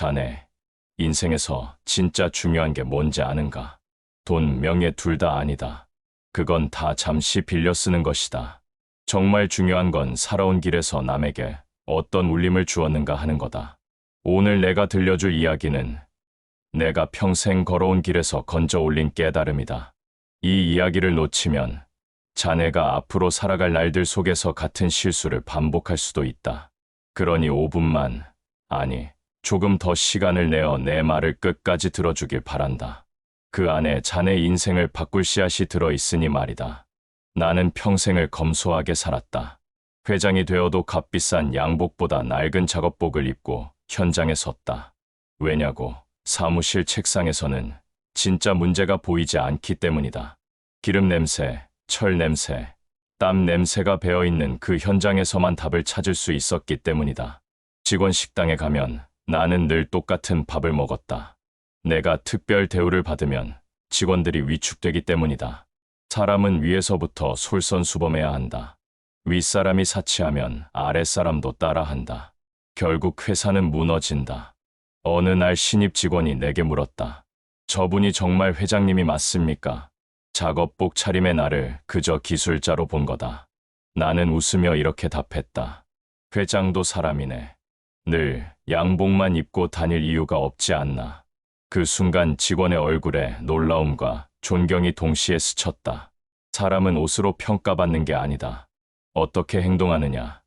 자네, 인생에서 진짜 중요한 게 뭔지 아는가? 돈, 명예 둘 다 아니다. 그건 다 잠시 빌려 쓰는 것이다. 정말 중요한 건 살아온 길에서 남에게 어떤 울림을 주었는가 하는 거다. 오늘 내가 들려줄 이야기는 내가 평생 걸어온 길에서 건져 올린 깨달음이다. 이 이야기를 놓치면 자네가 앞으로 살아갈 날들 속에서 같은 실수를 반복할 수도 있다. 그러니 5분만, 아니, 조금 더 시간을 내어 내 말을 끝까지 들어주길 바란다. 그 안에 자네 인생을 바꿀 씨앗이 들어있으니 말이다. 나는 평생을 검소하게 살았다. 회장이 되어도 값비싼 양복보다 낡은 작업복을 입고 현장에 섰다. 왜냐고? 사무실 책상에서는 진짜 문제가 보이지 않기 때문이다. 기름 냄새, 철 냄새, 땀 냄새가 배어있는 그 현장에서만 답을 찾을 수 있었기 때문이다. 직원 식당에 가면 나는 늘 똑같은 밥을 먹었다. 내가 특별 대우를 받으면 직원들이 위축되기 때문이다. 사람은 위에서부터 솔선수범해야 한다. 윗사람이 사치하면 아랫사람도 따라한다. 결국 회사는 무너진다. 어느 날 신입 직원이 내게 물었다. 저분이 정말 회장님이 맞습니까? 작업복 차림의 나를 그저 기술자로 본 거다. 나는 웃으며 이렇게 답했다. 회장도 사람이네. 늘 양복만 입고 다닐 이유가 없지 않나. 그 순간 직원의 얼굴에 놀라움과 존경이 동시에 스쳤다. 사람은 옷으로 평가받는 게 아니다. 어떻게 행동하느냐.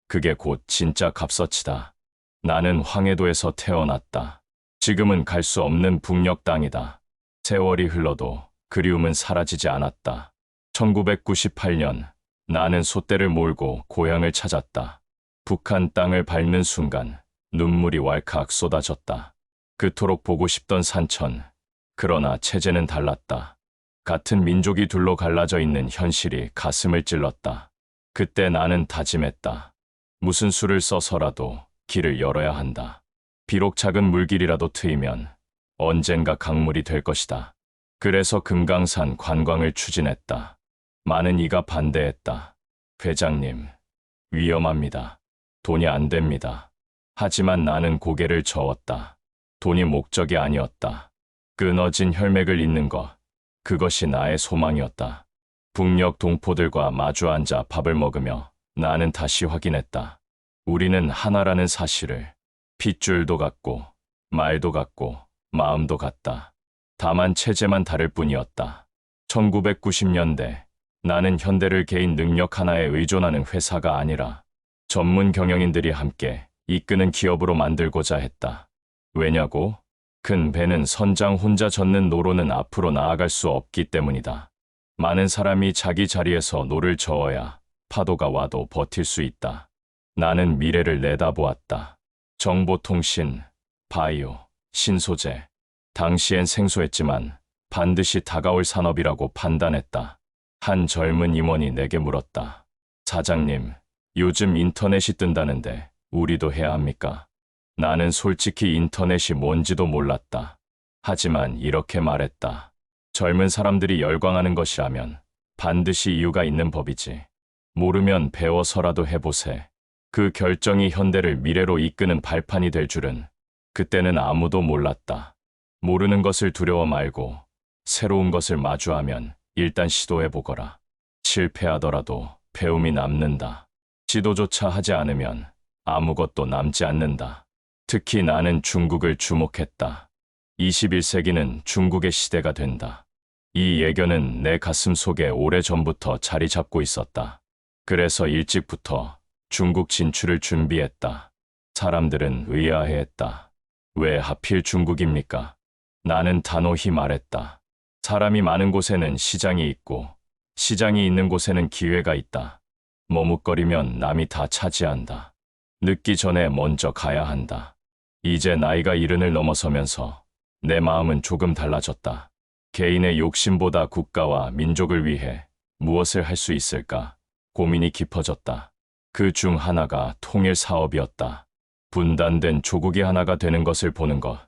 그게 곧 진짜 값어치다. 나는 황해도에서 태어났다. 지금은 갈 수 없는 북녘 땅이다. 세월이 흘러도 그리움은 사라지지 않았다. 1998년 나는 솥대를 몰고 고향을 찾았다. 북한 땅을 밟는 순간 눈물이 왈칵 쏟아졌다. 그토록 보고 싶던 산천. 그러나 체제는 달랐다. 같은 민족이 둘로 갈라져 있는 현실이 가슴을 찔렀다. 그때 나는 다짐했다. 무슨 수를 써서라도 길을 열어야 한다. 비록 작은 물길이라도 트이면 언젠가 강물이 될 것이다. 그래서 금강산 관광을 추진했다. 많은 이가 반대했다. 회장님, 위험합니다. 돈이 안 됩니다. 하지만 나는 고개를 저었다. 돈이 목적이 아니었다. 끊어진 혈맥을 잇는 것, 그것이 나의 소망이었다. 북녘 동포들과 마주 앉아 밥을 먹으며 나는 다시 확인했다. 우리는 하나라는 사실을. 핏줄도 같고 말도 같고 마음도 같다. 다만 체제만 다를 뿐이었다. 1990년대 나는 현대를 개인 능력 하나에 의존하는 회사가 아니라 전문 경영인들이 함께 이끄는 기업으로 만들고자 했다. 왜냐고? 큰 배는 선장 혼자 젓는 노로는 앞으로 나아갈 수 없기 때문이다. 많은 사람이 자기 자리에서 노를 저어야 파도가 와도 버틸 수 있다. 나는 미래를 내다보았다. 정보통신, 바이오, 신소재. 당시엔 생소했지만 반드시 다가올 산업이라고 판단했다. 한 젊은 임원이 내게 물었다. 사장님, 요즘 인터넷이 뜬다는데 우리도 해야 합니까? 나는 솔직히 인터넷이 뭔지도 몰랐다. 하지만 이렇게 말했다. 젊은 사람들이 열광하는 것이라면 반드시 이유가 있는 법이지. 모르면 배워서라도 해보세. 그 결정이 현대를 미래로 이끄는 발판이 될 줄은 그때는 아무도 몰랐다. 모르는 것을 두려워 말고 새로운 것을 마주하면 일단 시도해보거라. 실패하더라도 배움이 남는다. 지도조차 하지 않으면 아무것도 남지 않는다. 특히 나는 중국을 주목했다. 21세기는 중국의 시대가 된다. 이 예견은 내 가슴 속에 오래전부터 자리 잡고 있었다. 그래서 일찍부터 중국 진출을 준비했다. 사람들은 의아해했다. 왜 하필 중국입니까? 나는 단호히 말했다. 사람이 많은 곳에는 시장이 있고 시장이 있는 곳에는 기회가 있다. 머뭇거리면 남이 다 차지한다. 늦기 전에 먼저 가야 한다. 이제 나이가 70을 넘어서면서 내 마음은 조금 달라졌다. 개인의 욕심보다 국가와 민족을 위해 무엇을 할 수 있을까? 고민이 깊어졌다. 그 중 하나가 통일 사업이었다. 분단된 조국이 하나가 되는 것을 보는 것.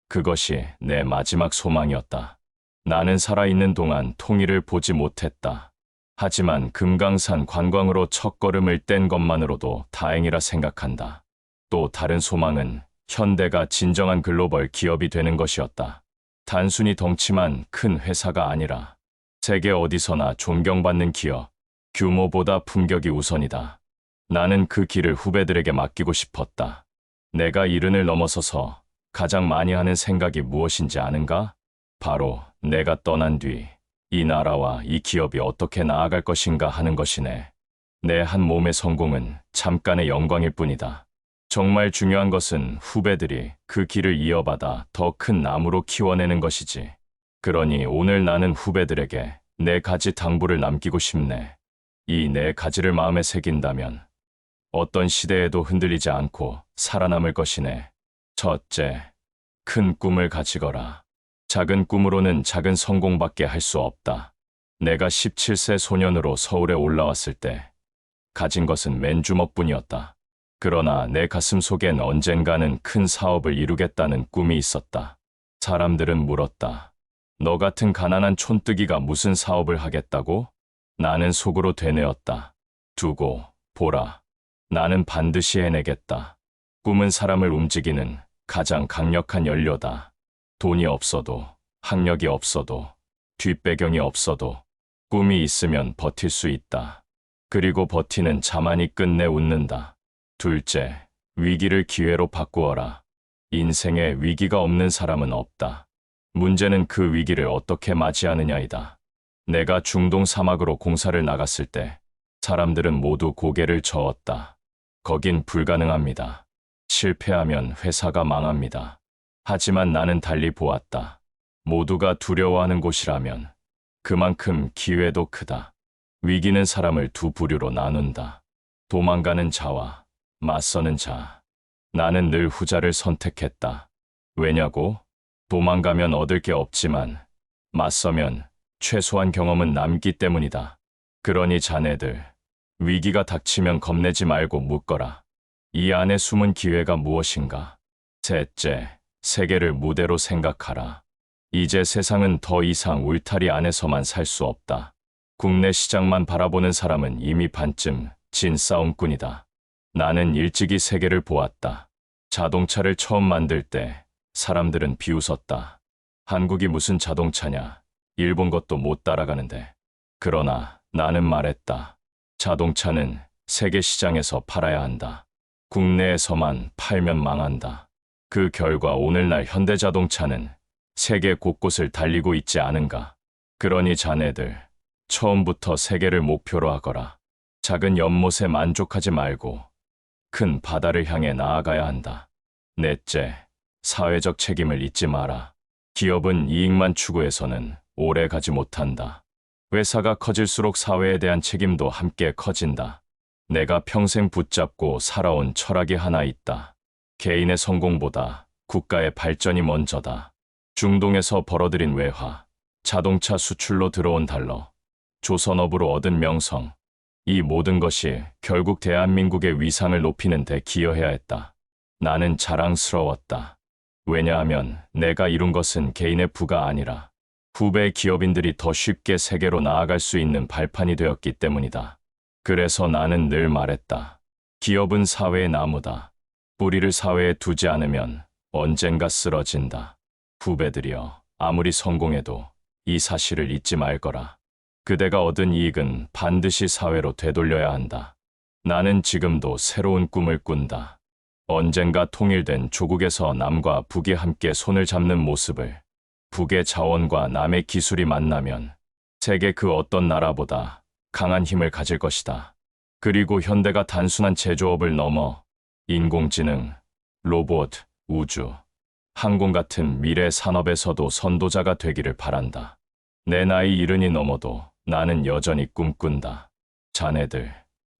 그것이 내 마지막 소망이었다. 나는 살아있는 동안 통일을 보지 못했다. 하지만 금강산 관광으로 첫걸음을 뗀 것만으로도 다행이라 생각한다. 또 다른 소망은 현대가 진정한 글로벌 기업이 되는 것이었다. 단순히 덩치만 큰 회사가 아니라 세계 어디서나 존경받는 기업, 규모보다 품격이 우선이다. 나는 그 길을 후배들에게 맡기고 싶었다. 내가 이른을 넘어서서 가장 많이 하는 생각이 무엇인지 아는가? 바로 내가 떠난 뒤 이 나라와 이 기업이 어떻게 나아갈 것인가 하는 것이네. 내 한 몸의 성공은 잠깐의 영광일 뿐이다. 정말 중요한 것은 후배들이 그 길을 이어받아 더 큰 나무로 키워내는 것이지. 그러니 오늘 나는 후배들에게 네 가지 당부를 남기고 싶네. 이 네 가지를 마음에 새긴다면 어떤 시대에도 흔들리지 않고 살아남을 것이네. 첫째, 큰 꿈을 가지거라. 작은 꿈으로는 작은 성공밖에 할 수 없다. 내가 17세 소년으로 서울에 올라왔을 때 가진 것은 맨주먹뿐이었다. 그러나 내 가슴 속엔 언젠가는 큰 사업을 이루겠다는 꿈이 있었다. 사람들은 물었다. 너 같은 가난한 촌뜨기가 무슨 사업을 하겠다고? 나는 속으로 되뇌었다. 두고 보라. 나는 반드시 해내겠다. 꿈은 사람을 움직이는 가장 강력한 연료다. 돈이 없어도, 학력이 없어도, 뒷배경이 없어도 꿈이 있으면 버틸 수 있다. 그리고 버티는 자만이 끝내 웃는다. 둘째, 위기를 기회로 바꾸어라. 인생에 위기가 없는 사람은 없다. 문제는 그 위기를 어떻게 맞이하느냐이다. 내가 중동 사막으로 공사를 나갔을 때 사람들은 모두 고개를 저었다. 거긴 불가능합니다. 실패하면 회사가 망합니다. 하지만 나는 달리 보았다. 모두가 두려워하는 곳이라면 그만큼 기회도 크다. 위기는 사람을 두 부류로 나눈다. 도망가는 자와 맞서는 자. 나는 늘 후자를 선택했다. 왜냐고? 도망가면 얻을 게 없지만 맞서면 최소한 경험은 남기 때문이다. 그러니 자네들, 위기가 닥치면 겁내지 말고 묻거라. 이 안에 숨은 기회가 무엇인가? 셋째, 세계를 무대로 생각하라. 이제 세상은 더 이상 울타리 안에서만 살 수 없다. 국내 시장만 바라보는 사람은 이미 반쯤 진 싸움꾼이다. 나는 일찍이 세계를 보았다. 자동차를 처음 만들 때 사람들은 비웃었다. 한국이 무슨 자동차냐? 일본 것도 못 따라가는데. 그러나 나는 말했다. 자동차는 세계 시장에서 팔아야 한다. 국내에서만 팔면 망한다. 그 결과 오늘날 현대자동차는 세계 곳곳을 달리고 있지 않은가. 그러니 자네들, 처음부터 세계를 목표로 하거라. 작은 연못에 만족하지 말고 큰 바다를 향해 나아가야 한다. 넷째, 사회적 책임을 잊지 마라. 기업은 이익만 추구해서는 오래 가지 못한다. 회사가 커질수록 사회에 대한 책임도 함께 커진다. 내가 평생 붙잡고 살아온 철학이 하나 있다. 개인의 성공보다 국가의 발전이 먼저다. 중동에서 벌어들인 외화, 자동차 수출로 들어온 달러, 조선업으로 얻은 명성, 이 모든 것이 결국 대한민국의 위상을 높이는 데 기여해야 했다. 나는 자랑스러웠다. 왜냐하면 내가 이룬 것은 개인의 부가 아니라 후배 기업인들이 더 쉽게 세계로 나아갈 수 있는 발판이 되었기 때문이다. 그래서 나는 늘 말했다. 기업은 사회의 나무다. 뿌리를 사회에 두지 않으면 언젠가 쓰러진다. 후배들이여, 아무리 성공해도 이 사실을 잊지 말거라. 그대가 얻은 이익은 반드시 사회로 되돌려야 한다. 나는 지금도 새로운 꿈을 꾼다. 언젠가 통일된 조국에서 남과 북이 함께 손을 잡는 모습을, 북의 자원과 남의 기술이 만나면 세계 그 어떤 나라보다 강한 힘을 가질 것이다. 그리고 현대가 단순한 제조업을 넘어 인공지능, 로봇, 우주, 항공 같은 미래 산업에서도 선도자가 되기를 바란다. 내 나이 70이 넘어도 나는 여전히 꿈꾼다. 자네들,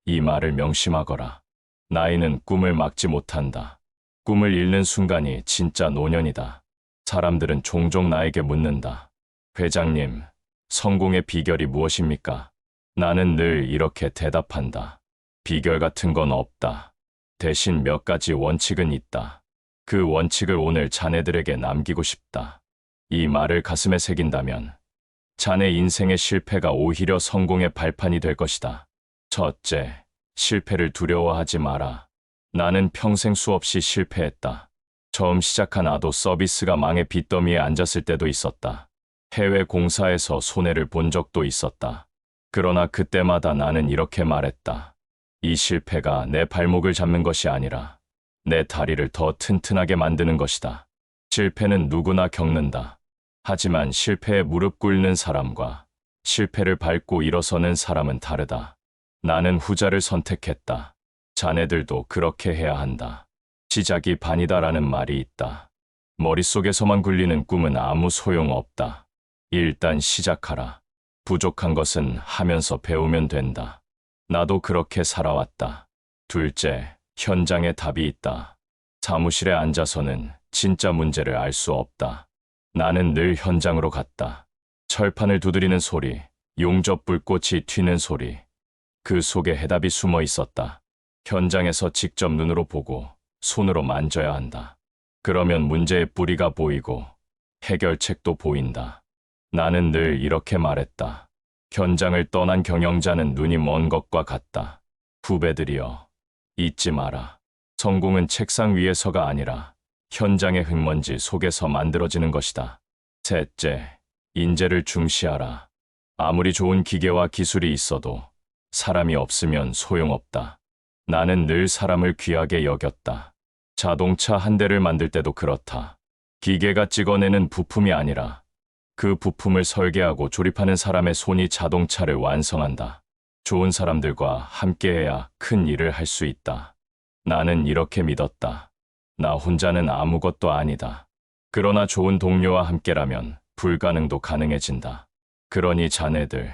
이 말을 명심하거라. 나이는 꿈을 막지 못한다. 꿈을 잃는 순간이 진짜 노년이다. 사람들은 종종 나에게 묻는다. 회장님, 성공의 비결이 무엇입니까? 나는 늘 이렇게 대답한다. 비결 같은 건 없다. 대신 몇 가지 원칙은 있다. 그 원칙을 오늘 자네들에게 남기고 싶다. 이 말을 가슴에 새긴다면 자네 인생의 실패가 오히려 성공의 발판이 될 것이다. 첫째, 실패를 두려워하지 마라. 나는 평생 수없이 실패했다. 처음 시작한 아도 서비스가 망해 빚더미에 앉았을 때도 있었다. 해외 공사에서 손해를 본 적도 있었다. 그러나 그때마다 나는 이렇게 말했다. 이 실패가 내 발목을 잡는 것이 아니라 내 다리를 더 튼튼하게 만드는 것이다. 실패는 누구나 겪는다. 하지만 실패에 무릎 꿇는 사람과 실패를 밟고 일어서는 사람은 다르다. 나는 후자를 선택했다. 자네들도 그렇게 해야 한다. 시작이 반이다라는 말이 있다. 머릿속에서만 굴리는 꿈은 아무 소용없다. 일단 시작하라. 부족한 것은 하면서 배우면 된다. 나도 그렇게 살아왔다. 둘째, 현장에 답이 있다. 사무실에 앉아서는 진짜 문제를 알 수 없다. 나는 늘 현장으로 갔다. 철판을 두드리는 소리, 용접 불꽃이 튀는 소리. 그 속에 해답이 숨어 있었다. 현장에서 직접 눈으로 보고 손으로 만져야 한다. 그러면 문제의 뿌리가 보이고 해결책도 보인다. 나는 늘 이렇게 말했다. 현장을 떠난 경영자는 눈이 먼 것과 같다. 후배들이여, 잊지 마라. 성공은 책상 위에서가 아니라 현장의 흙먼지 속에서 만들어지는 것이다. 셋째, 인재를 중시하라. 아무리 좋은 기계와 기술이 있어도 사람이 없으면 소용없다. 나는 늘 사람을 귀하게 여겼다. 자동차 한 대를 만들 때도 그렇다. 기계가 찍어내는 부품이 아니라 그 부품을 설계하고 조립하는 사람의 손이 자동차를 완성한다. 좋은 사람들과 함께해야 큰 일을 할 수 있다. 나는 이렇게 믿었다. 나 혼자는 아무것도 아니다. 그러나 좋은 동료와 함께라면 불가능도 가능해진다. 그러니 자네들,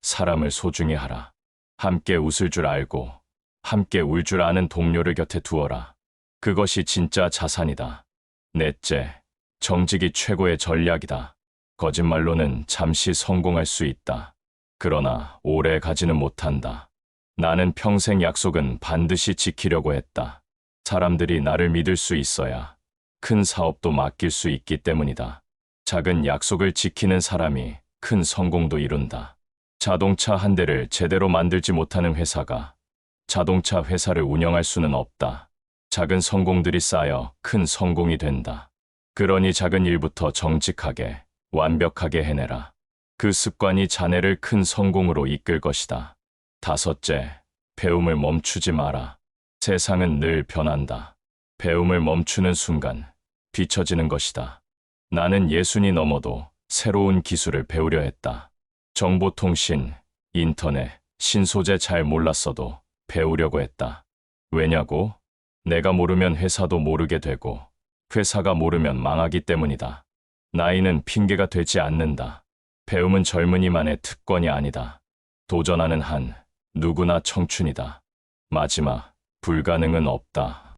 사람을 소중히 하라. 함께 웃을 줄 알고 함께 울 줄 아는 동료를 곁에 두어라. 그것이 진짜 자산이다. 넷째, 정직이 최고의 전략이다. 거짓말로는 잠시 성공할 수 있다. 그러나 오래 가지는 못한다. 나는 평생 약속은 반드시 지키려고 했다. 사람들이 나를 믿을 수 있어야 큰 사업도 맡길 수 있기 때문이다. 작은 약속을 지키는 사람이 큰 성공도 이룬다. 자동차 한 대를 제대로 만들지 못하는 회사가 자동차 회사를 운영할 수는 없다. 작은 성공들이 쌓여 큰 성공이 된다. 그러니 작은 일부터 정직하게, 완벽하게 해내라. 그 습관이 자네를 큰 성공으로 이끌 것이다. 다섯째, 배움을 멈추지 마라. 세상은 늘 변한다. 배움을 멈추는 순간 뒤처지는 것이다. 나는 예순이 넘어도 새로운 기술을 배우려 했다. 정보통신, 인터넷, 신소재 잘 몰랐어도 배우려고 했다. 왜냐고? 내가 모르면 회사도 모르게 되고 회사가 모르면 망하기 때문이다. 나이는 핑계가 되지 않는다. 배움은 젊은이만의 특권이 아니다. 도전하는 한 누구나 청춘이다. 마지막, 불가능은 없다.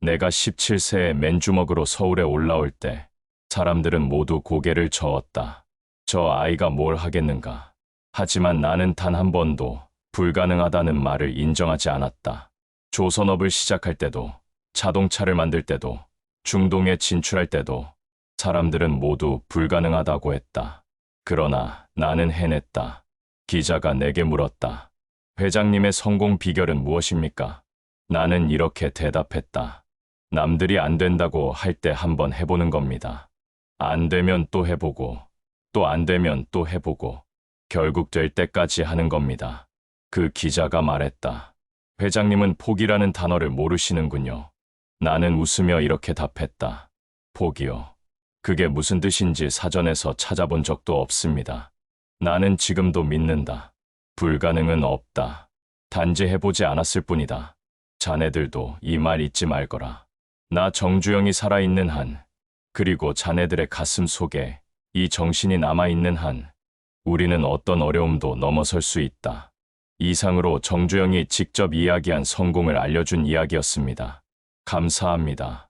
내가 17세에 맨주먹으로 서울에 올라올 때 사람들은 모두 고개를 저었다. 저 아이가 뭘 하겠는가. 하지만 나는 단 한 번도 불가능하다는 말을 인정하지 않았다. 조선업을 시작할 때도, 자동차를 만들 때도, 중동에 진출할 때도 사람들은 모두 불가능하다고 했다. 그러나 나는 해냈다. 기자가 내게 물었다. 회장님의 성공 비결은 무엇입니까? 나는 이렇게 대답했다. 남들이 안 된다고 할 때 한번 해보는 겁니다. 안 되면 또 해보고, 또 안 되면 또 해보고, 결국 될 때까지 하는 겁니다. 그 기자가 말했다. 회장님은 포기라는 단어를 모르시는군요. 나는 웃으며 이렇게 답했다. 포기요. 그게 무슨 뜻인지 사전에서 찾아본 적도 없습니다. 나는 지금도 믿는다. 불가능은 없다. 단지 해보지 않았을 뿐이다. 자네들도 이 말 잊지 말거라. 나 정주영이 살아있는 한, 그리고 자네들의 가슴 속에 이 정신이 남아있는 한, 우리는 어떤 어려움도 넘어설 수 있다. 이상으로 정주영이 직접 이야기한 성공을 알려준 이야기였습니다. 감사합니다.